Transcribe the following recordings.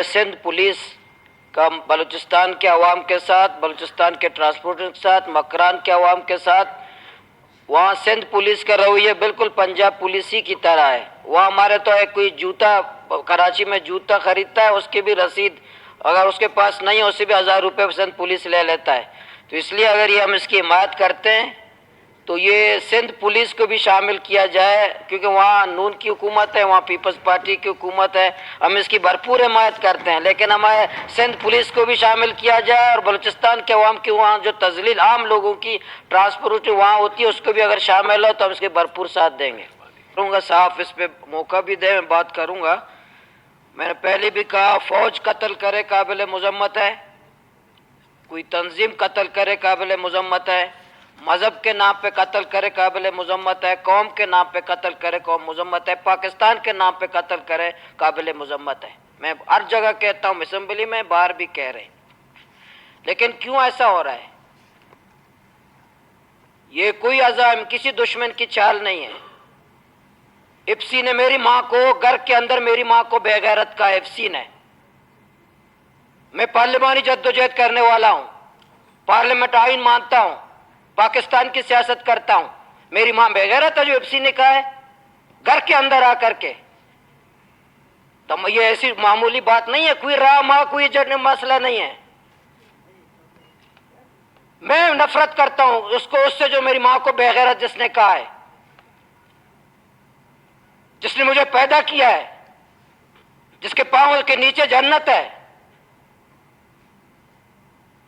Sindh police کا بلوچستان کے عوام کے ساتھ، بلوچستان کے ٹرانسپورٹر کے ساتھ، مکران کے عوام کے ساتھ، وہاں سندھ پولیس کا رویہ بالکل پنجاب پولیسی کی طرح ہے۔ وہاں ہمارے تو ایک کوئی جوتا کراچی میں جوتا خریدتا ہے، اس کی بھی رسید اگر اس کے پاس نہیں ہے اسے بھی 1000 روپے سندھ پولیس لے لیتا ہے۔ تو اس لیے اگر یہ ہم اس کی حمایت کرتے ہیں تو یہ سندھ پولیس کو بھی شامل کیا جائے، کیونکہ وہاں نون کی حکومت ہے، وہاں پیپلز پارٹی کی حکومت ہے، ہم اس کی بھرپور حمایت کرتے ہیں، لیکن ہمارے سندھ پولیس کو بھی شامل کیا جائے اور بلوچستان کے عوام کی وہاں جو تذلیل عام لوگوں کی ٹرانسپورٹ وہاں ہوتی ہے اس کو بھی اگر شامل ہو تو ہم اس کے بھرپور ساتھ دیں گے۔ کروں گا صاحب، اس پہ موقع بھی دیں، میں بات کروں گا۔ میں نے پہلے بھی کہا فوج قتل کرے قابل مذمت ہے، کوئی تنظیم قتل کرے قابل مذمت ہے، مذہب کے نام پہ قتل کرے قابل مذمت ہے، قوم کے نام پہ قتل کرے قوم مذمت ہے، پاکستان کے نام پہ قتل کرے قابل مذمت ہے۔ میں ہر جگہ کہتا ہوں، اسمبلی میں باہر بھی کہہ رہے ہیں، لیکن کیوں ایسا ہو رہا ہے؟ یہ کوئی عزم کسی دشمن کی چال نہیں ہے۔ افسی نے میری ماں کو گھر کے اندر میری ماں کو بے غیرت کا افسی نے۔ میں پارلیمانی جدوجہد کرنے والا ہوں، پارلیمنٹ آئین مانتا ہوں، پاکستان کی سیاست کرتا ہوں، میری ماں بے غیرت ہے جو افسی نے کہا ہے گھر کے اندر آ کر کے؟ تو یہ ایسی معمولی بات نہیں ہے، کوئی راہ کوئی مسئلہ نہیں ہے۔ میں نفرت کرتا ہوں اس سے جو میری ماں کو بے غیرت جس نے کہا ہے، جس نے مجھے پیدا کیا ہے، جس کے پاؤں کے نیچے جنت ہے،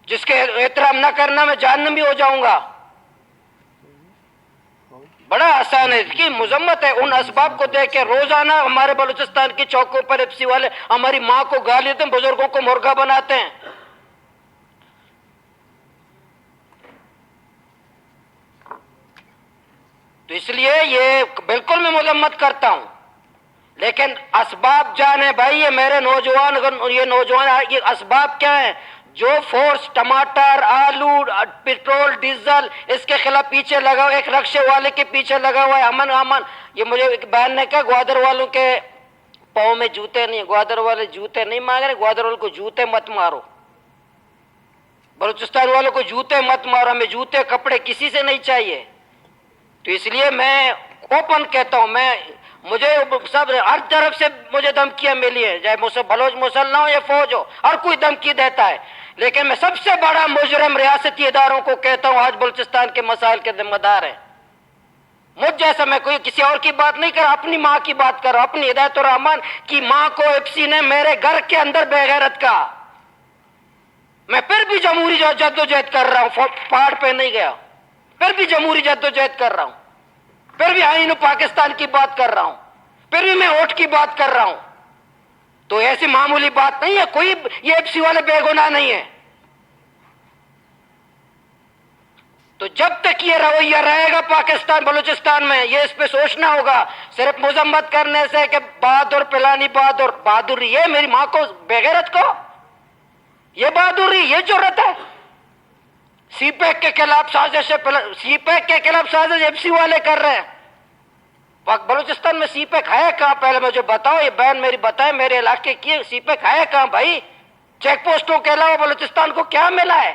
جس کے احترام نہ کرنا میں جہنمی ہو جاؤں گا۔ بڑا آسان ہے کہ مذمت ہے۔ ان اسباب کو دیکھ کے روزانہ ہمارے بلوچستان کی چوکوں پر افسی والے ہماری ماں کو گالی دیتے ہیں، بزرگوں کو مرغا بناتے ہیں۔ تو اس لیے یہ بالکل میں مذمت کرتا ہوں، لیکن اسباب جانے بھائی، یہ میرے نوجوان یہ اسباب کیا ہیں؟ جو فورس ٹماٹر، آلو، پیٹرول، ڈیزل اس کے خلاف پیچھے لگا ہوا، ایک رکشے والے کے پیچھے لگا ہوا ہے امن امن۔ یہ مجھے ایک بہن نے کہا گوادر والوں کے پاؤں میں جوتے نہیں، گوادر والے جوتے نہیں مانگ رہے، گوادر والوں کو جوتے مت مارو، بلوچستان والوں کو جوتے مت مارو، ہمیں جوتے کپڑے کسی سے نہیں چاہیے۔ تو اس لیے میں اوپن کہتا ہوں، مجھے سب ہر طرف سے مجھے دھمکیاں ملی ہیں، چاہے بلوچ مسلح ہو یا فوج ہو، ہر کوئی دھمکی دیتا ہے، لیکن میں سب سے بڑا مجرم ریاستی اداروں کو کہتا ہوں آج بلوچستان کے مسائل کے ذمہ دار ہیں۔ مجھ جیسا میں کوئی کسی اور کی بات نہیں کر رہا، اپنی ماں کی بات کر رہا ہوں، اپنی ہدایت الرحمان کی ماں کو افسی نے میرے گھر کے اندر بے غیرت کہا۔ میں پھر بھی جمہوری جدوجہد کر رہا ہوں، پہاڑ پہ نہیں گیا، پھر بھی جمہوری جدوجہد کر رہا ہوں، پھر بھی آئین پاکستان کی بات کر رہا ہوں، پھر بھی میں ووٹ کی بات کر رہا ہوں۔ تو ایسی معمولی بات نہیں ہے، کوئی یہ افسی والے بے گناہ نہیں ہے۔ تو جب تک یہ رویہ رہے گا پاکستان بلوچستان میں، یہ اس پہ سوچنا ہوگا، صرف مذمت کرنے سے کہ بہادر پلانی بہادری، یہ میری ماں کو بے غیرت کو، یہ بہادری، یہ جرأت ہے؟ سی پیک کے خلاف سازش، سی پیک کے خلاف سازش ایف سی والے کر رہے ہیں۔ بلوچستان میں سی پیک ہے کہاں؟ پہلے مجھے بتاؤ، یہ بہن میری بتائے، میرے علاقے کی سی پیک ہے کہاں بھائی؟ چیک پوسٹوں کے علاوہ بلوچستان کو کیا ملا ہے؟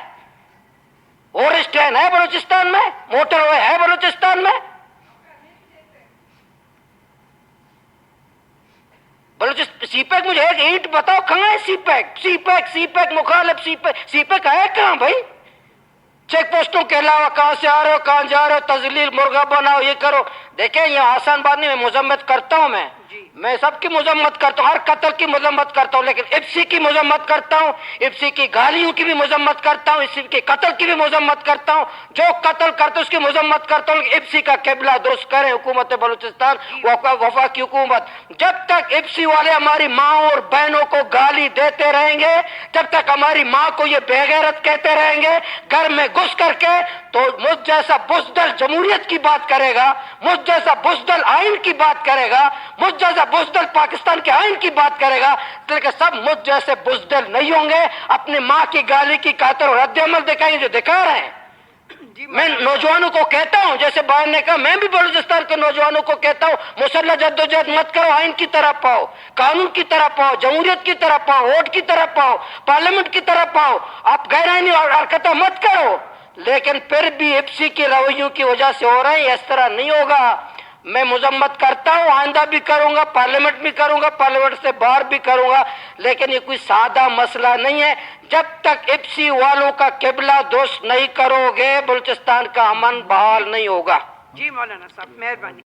اور اسٹینڈ ہے بلوچستان میں؟ موٹر وے ہے بلوچستان میں؟ سی پیک مجھے ایک اینٹ بتاؤ کہاں ہے سی پیک؟ سی پیک مخالف، سی پیک ہے کہاں بھائی؟ چیک پوسٹوں کے علاوہ کہاں سے آ رہے ہو، کہاں جا رہے ہو، تذلیل، مرغا بناؤ، یہ کرو۔ دیکھیں یہ آسان بات نہیں، میں مذمت کرتا ہوں، میں سب کی مذمت کرتا ہوں، ہر قتل کی مذمت کرتا ہوں، لیکن افسی کی مذمت کرتا ہوں، افسی کی گالیوں کی بھی مذمت کرتا ہوں، افسی کے قتل کی بھی مذمت کرتا ہوں، جو قتل کرتے اس کی مذمت کرتا ہوں، افسی کا قبلہ درست کریں حکومت بلوچستان، وفاقی حکومت۔ جب تک افسی والے ہماری ماں اور بہنوں کو گالی دیتے رہیں گے، جب تک ہماری ماں کو یہ بے غیرت کہتے رہیں گے، گھر میں گھس کر کے، تو مجھ جیسا بزدل جمہوریت کی بات کرے گا، مجھ جیسا بزدل آئین کی بات کرے گا، مجھ جیسا بزدل پاکستان کے آئین کی بات کرے گا، لیکن سب مجھ جیسے بزدل نہیں ہوں گے، اپنی ماں کی گالی کی خاطر رد عمل دکھائیں گے جو دکھا رہے ہیں۔ میں نوجوانوں کو کہتا ہوں، جیسے بہن نے کہا، میں بھی بلوچستان کے نوجوانوں کو کہتا ہوں، مسلح جدوجہد مت کرو، آئین کی طرف آؤ، قانون کی طرف آؤ، جمہوریت کی طرف آؤ، ووٹ کی طرف آؤ، پارلیمنٹ کی طرف آؤ، آپ غیر آئینی حرکتیں مت کرو۔ لیکن پھر بھی ایپسی کے رویوں کی وجہ سے ہو رہے ہیں، اس طرح نہیں ہوگا۔ میں مذمت کرتا ہوں، آئندہ بھی کروں گا، پارلیمنٹ بھی کروں گا، پارلیمنٹ سے باہر بھی کروں گا، لیکن یہ کوئی سادہ مسئلہ نہیں ہے۔ جب تک ایپسی والوں کا قبلہ درست نہیں کرو گے، بلوچستان کا امن بحال نہیں ہوگا۔ جی مولانا صاحب، مہربانی۔